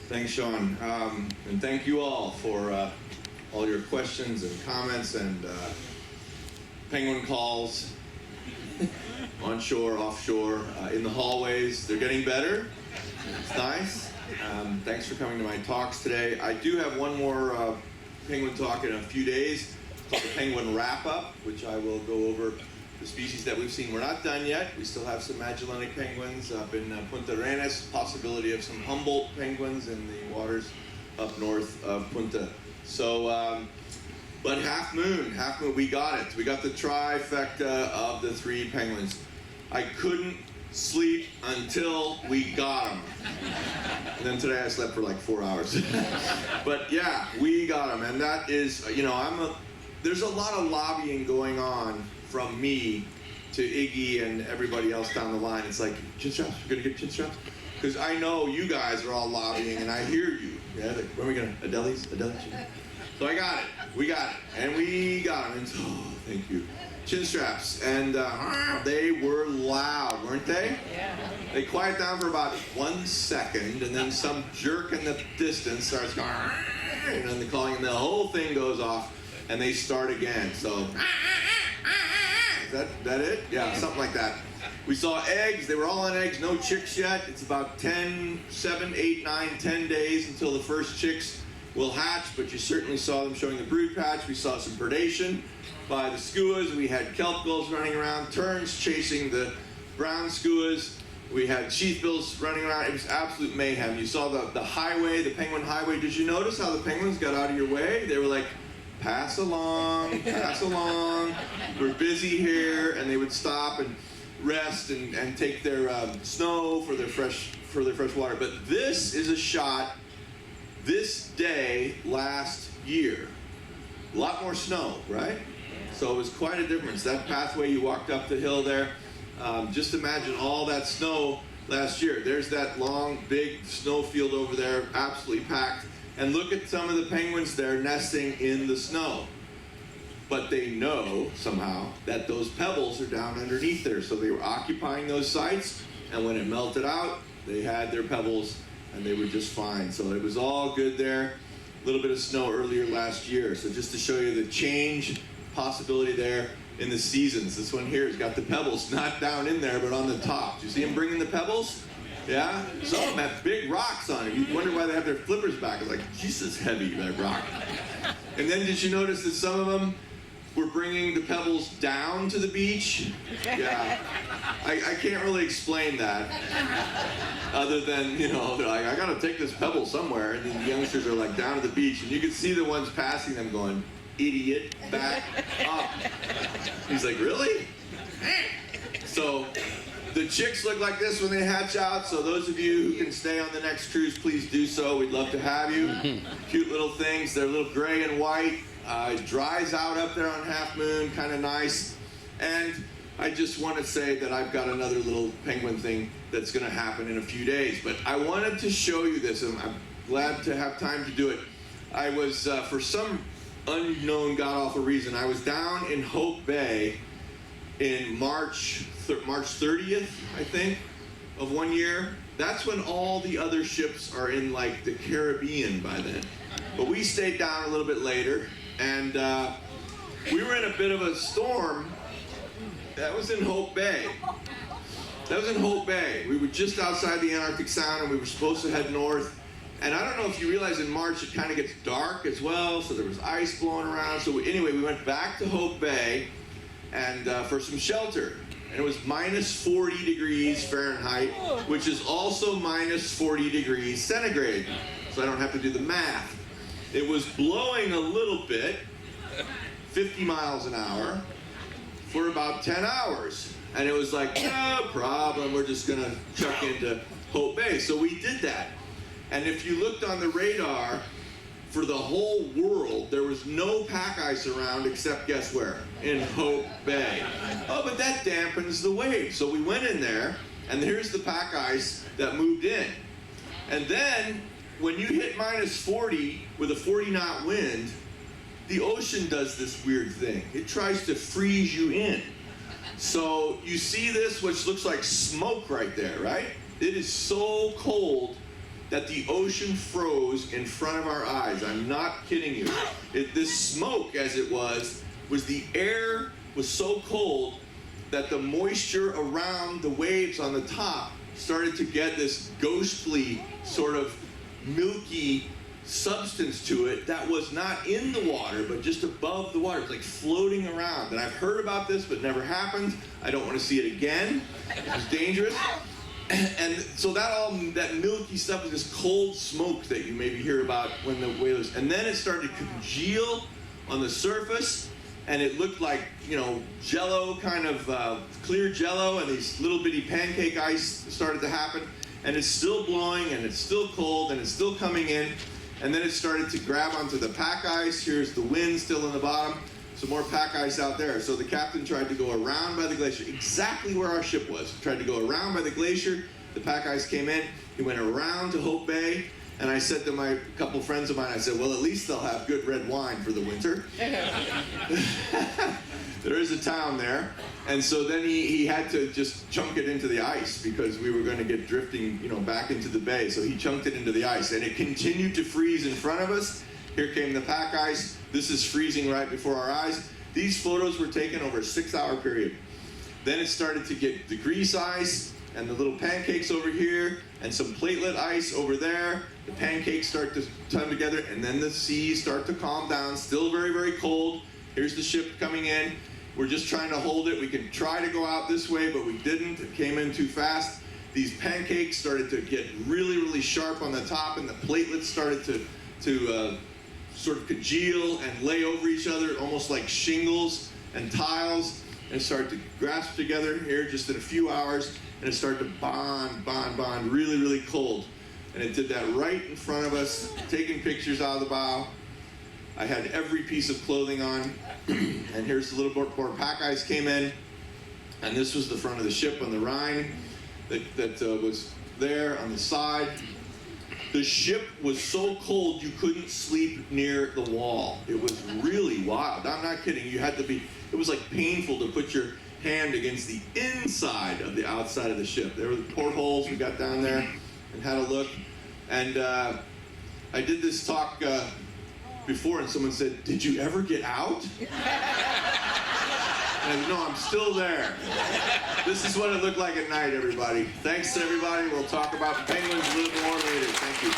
Thanks, Sean. And thank you all for all your questions and comments and penguin calls onshore, offshore, in the hallways. They're getting better. It's nice. Thanks for coming to my talks today. I do have one more penguin talk in a few days called the Penguin Wrap-Up, which I will go over the species that we've seen. We're not done yet. We still have some Magellanic penguins up in Punta Arenas, possibility of some Humboldt penguins in the waters up north of Punta. So, but Half Moon, we got it. We got the trifecta of the 3 penguins. I couldn't sleep until we got them. And then today I slept for like 4 hours. But yeah, we got them. And that is, you know, there's a lot of lobbying going on from me to Iggy and everybody else down the line. It's like, chin straps, we're gonna get chin straps? Because I know you guys are all lobbying and I hear you. Yeah, like, when are we gonna, Adeli's? So I got it, we got it. And we got them, and oh, thank you. Chin straps, and they were loud, weren't they? Yeah. They quiet down for about 1 second, and then some jerk in the distance starts going, and then they're calling, and the whole thing goes off, and they start again. So, is that it? Yeah, something like that. We saw eggs. They were all on eggs. No chicks yet. It's about 7, 8, 9, 10 days until the first chicks will hatch, but you certainly saw them showing the brood patch. We saw some predation by the skuas. We had kelp gulls running around, terns chasing the brown skuas. We had sheathbills running around. It was absolute mayhem. You saw the highway, the penguin highway. Did you notice how the penguins got out of your way? They were like, pass along, we're busy here, and they would stop and rest and take their snow for their fresh water. But this is a shot this day last year. A lot more snow, right? So it was quite a difference. That pathway you walked up the hill there, just imagine all that snow last year. There's that long, big snow field over there, absolutely packed. And look at some of the penguins there nesting in the snow. But they know, somehow, that those pebbles are down underneath there. So they were occupying those sites, and when it melted out, they had their pebbles, and they were just fine. So it was all good there. A little bit of snow earlier last year. So just to show you the change possibility there in the seasons. This one here has got the pebbles, not down in there, but on the top. Do you see them bringing the pebbles? Yeah? Some of them have big rocks on it. You wonder why they have their flippers back. It's like, Jesus, heavy, that rock. And then did you notice that some of them were bringing the pebbles down to the beach? Yeah. I can't really explain that. Other than, you know, they're like, I gotta take this pebble somewhere. And then the youngsters are like down at the beach. And you can see the ones passing them going, idiot, back up. He's like, really? So the chicks look like this when they hatch out, so those of you who can stay on the next cruise, please do so. We'd love to have you. Cute little things. They're a little gray and white. It dries out up there on Half Moon, kind of nice. And I just want to say that I've got another little penguin thing that's going to happen in a few days. But I wanted to show you this, and I'm glad to have time to do it. I was, for some unknown god-awful reason, I was down in Hope Bay in March 30th, I think, of one year. That's when all the other ships are in like the Caribbean by then. But we stayed down a little bit later, and we were in a bit of a storm. That was in Hope Bay. We were just outside the Antarctic Sound, and we were supposed to head north. And I don't know if you realize in March it kind of gets dark as well, so there was ice blowing around. So anyway, we went back to Hope Bay and for some shelter. And it was minus 40 degrees Fahrenheit, which is also minus 40 degrees centigrade. So I don't have to do the math. It was blowing a little bit, 50 miles an hour, for about 10 hours. And it was like, no problem, we're just gonna chuck into Hope Bay. So we did that. And if you looked on the radar, for the whole world, there was no pack ice around except, guess where? In Hope Bay. Oh, but that dampens the wave. So we went in there, and here's the pack ice that moved in. And then, when you hit minus 40 with a 40-knot wind, the ocean does this weird thing. It tries to freeze you in. So you see this, which looks like smoke right there, right? It is so cold that the ocean froze in front of our eyes. I'm not kidding you. This smoke, as it was the air was so cold that the moisture around the waves on the top started to get this ghostly, sort of milky substance to it that was not in the water, but just above the water. It's like floating around. And I've heard about this, but never happened. I don't want to see it again. It's dangerous. And so that milky stuff was this cold smoke that you maybe hear about when the whalers, and then it started to congeal on the surface, and it looked like, you know, jello, kind of clear jello, and these little bitty pancake ice started to happen, and it's still blowing, and it's still cold, and it's still coming in, and then it started to grab onto the pack ice. Here's the wind still in the bottom, some more pack ice out there. So the captain tried to go around by the glacier, exactly where our ship was. He tried to go around by the glacier, the pack ice came in, he went around to Hope Bay, and I said to my couple friends of mine, I said, well, at least they'll have good red wine for the winter. There is a town there. And so then he had to just chunk it into the ice because we were going to get drifting, you know, back into the bay. So he chunked it into the ice, and it continued to freeze in front of us. Here came the pack ice. This is freezing right before our eyes. These photos were taken over a 6-hour period. Then it started to get the grease ice and the little pancakes over here and some platelet ice over there. The pancakes start to come together, and then the seas start to calm down. Still very, very cold. Here's the ship coming in. We're just trying to hold it. We can try to go out this way, but we didn't. It came in too fast. These pancakes started to get really, really sharp on the top, and the platelets started to sort of congeal and lay over each other, almost like shingles and tiles, and start to grasp together here just in a few hours, and it started to bond, really, really cold. And it did that right in front of us, taking pictures out of the bow. I had every piece of clothing on, and here's the little more pack ice came in, and this was the front of the ship on the Rhine that was there on the side. The ship was so cold you couldn't sleep near the wall. It was really wild. I'm not kidding. You had to be, it was like painful to put your hand against the inside of the outside of the ship. There were the portholes. We got down there and had a look. And I did this talk before, and someone said, "Did you ever get out?" And I said, "No, I'm still there." This is what it looked like at night, everybody. Thanks to everybody. We'll talk about penguins a little more later. Thank you.